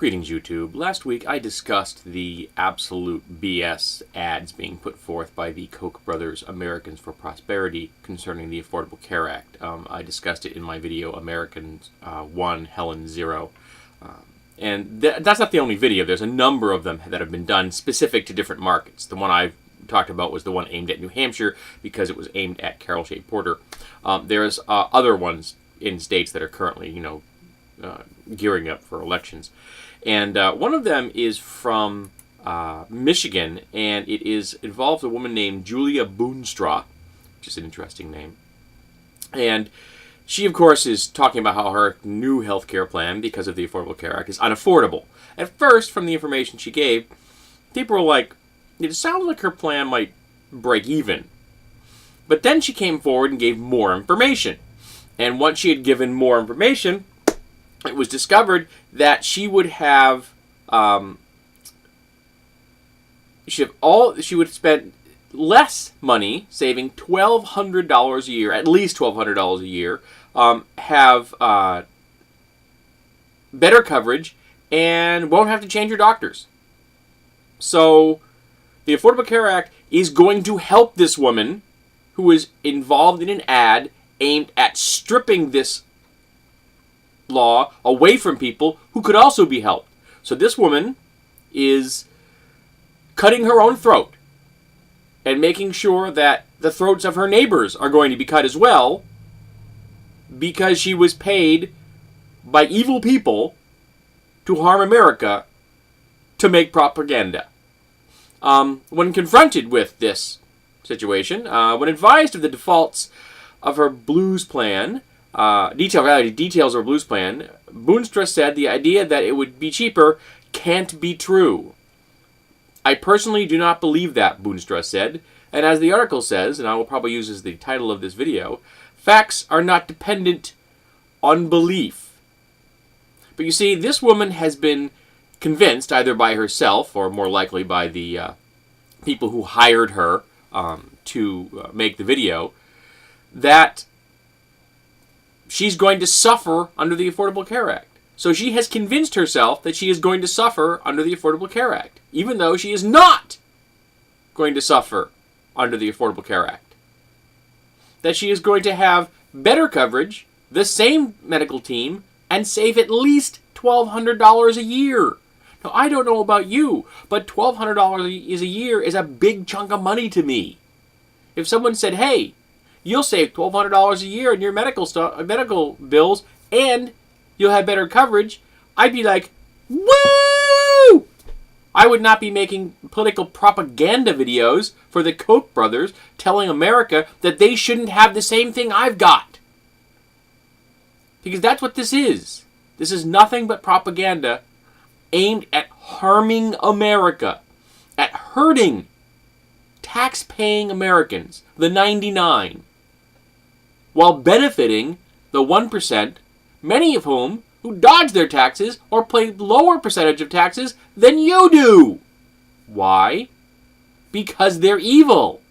Greetings, YouTube. Last week I discussed the absolute BS ads being put forth by the Koch brothers Americans for Prosperity concerning the Affordable Care Act. I discussed it in my video Americans 1, Helen 0. And that's not the only video. There's a number of them that have been done specific to different markets. The one I talked about was the one aimed at New Hampshire because it was aimed at Carol Shea Porter. There's other ones in states that are currently, gearing up for elections. And one of them is from Michigan, and it involves a woman named Julia Boonstra, which is an interesting name. And she, of course, is talking about how her new health care plan, because of the Affordable Care Act, is unaffordable. At first, from the information she gave, people were like, it sounds like her plan might break even. But then she came forward and gave more information. And once she had given more information, it was discovered that she would have, she would spend less money, saving $1,200 a year, at least $1,200 a year, have better coverage, and won't have to change her doctors. So the Affordable Care Act is going to help this woman who is involved in an ad aimed at stripping this law away from people who could also be helped. So this woman is cutting her own throat and making sure that the throats of her neighbors are going to be cut as well, because she was paid by evil people to harm America to make propaganda. When confronted with this situation, when advised of the defaults of her blues plan, details of her blues plan, Boonstra said the idea that it would be cheaper can't be true. I personally do not believe that, Boonstra said, and as the article says, and I will probably use as the title of this video, facts are not dependent on belief. But you see, this woman has been convinced, either by herself or more likely by the people who hired her to make the video, that she's going to suffer under the Affordable Care Act. So she has convinced herself that she is going to suffer under the Affordable Care Act, even though she is not going to suffer under the Affordable Care Act. That she is going to have better coverage, the same medical team, and save at least $1,200 a year. Now, I don't know about you, but $1,200 a year is a big chunk of money to me. If someone said, hey, you'll save $1,200 a year in your medical bills, and you'll have better coverage, I'd be like, woo! I would not be making political propaganda videos for the Koch brothers telling America that they shouldn't have the same thing I've got. Because that's what this is. This is nothing but propaganda aimed at harming America, at hurting tax-paying Americans, the 99, while benefiting the 1%, many of whom who dodge their taxes or pay lower percentage of taxes than you do. Why? Because they're evil.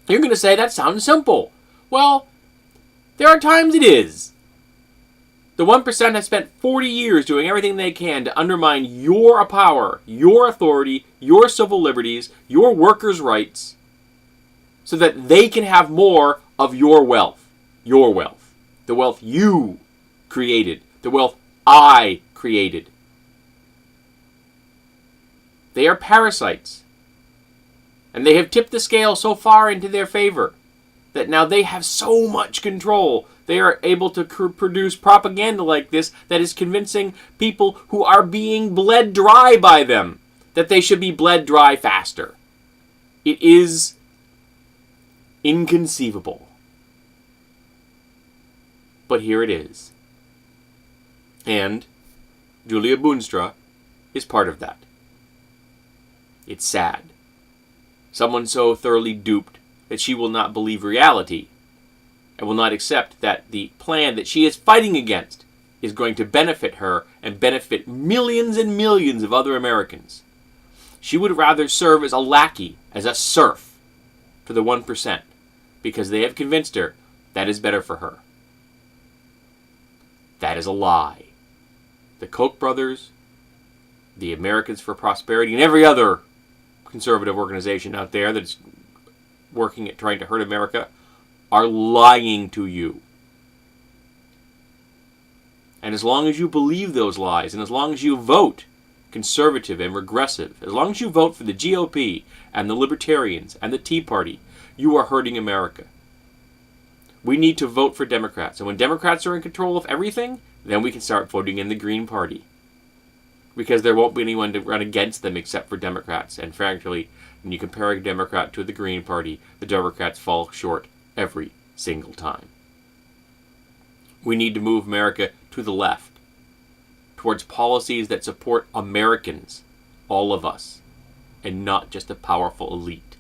You're going to say that sounds simple. Well, there are times it is. The 1% has spent 40 years doing everything they can to undermine your power, your authority, your civil liberties, your workers' rights, so that they can have more of your wealth. Your wealth. The wealth you created. The wealth I created. They are parasites. And they have tipped the scale so far into their favor that now they have so much control. They are able to produce propaganda like this that is convincing people who are being bled dry by them that they should be bled dry faster. It is inconceivable. But here it is. And Julia Boonstra is part of that. It's sad. Someone so thoroughly duped that she will not believe reality and will not accept that the plan that she is fighting against is going to benefit her and benefit millions and millions of other Americans. She would rather serve as a lackey, as a serf, for the 1%, because they have convinced her that is better for her. That is a lie. the Koch brothers, the Americans for Prosperity, and every other conservative organization out there that's working at trying to hurt America are lying to you. And as long as you believe those lies, and as long as you vote conservative and regressive, as long as you vote for the GOP and the Libertarians and the Tea Party, you are hurting America. We need to vote for Democrats. And when Democrats are in control of everything, then we can start voting in the Green Party. Because there won't be anyone to run against them except for Democrats. And frankly, when you compare a Democrat to the Green Party, the Democrats fall short every single time. We need to move America to the left, towards policies that support Americans, all of us, and not just a powerful elite.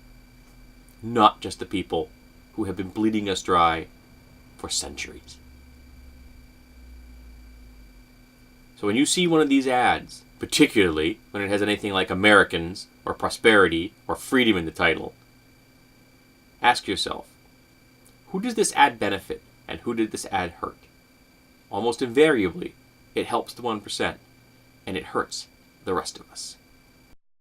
Not just the people who have been bleeding us dry for centuries. So when you see one of these ads, particularly when it has anything like Americans or prosperity or freedom in the title, ask yourself, who does this ad benefit and who did this ad hurt? Almost invariably, it helps the 1% and it hurts the rest of us.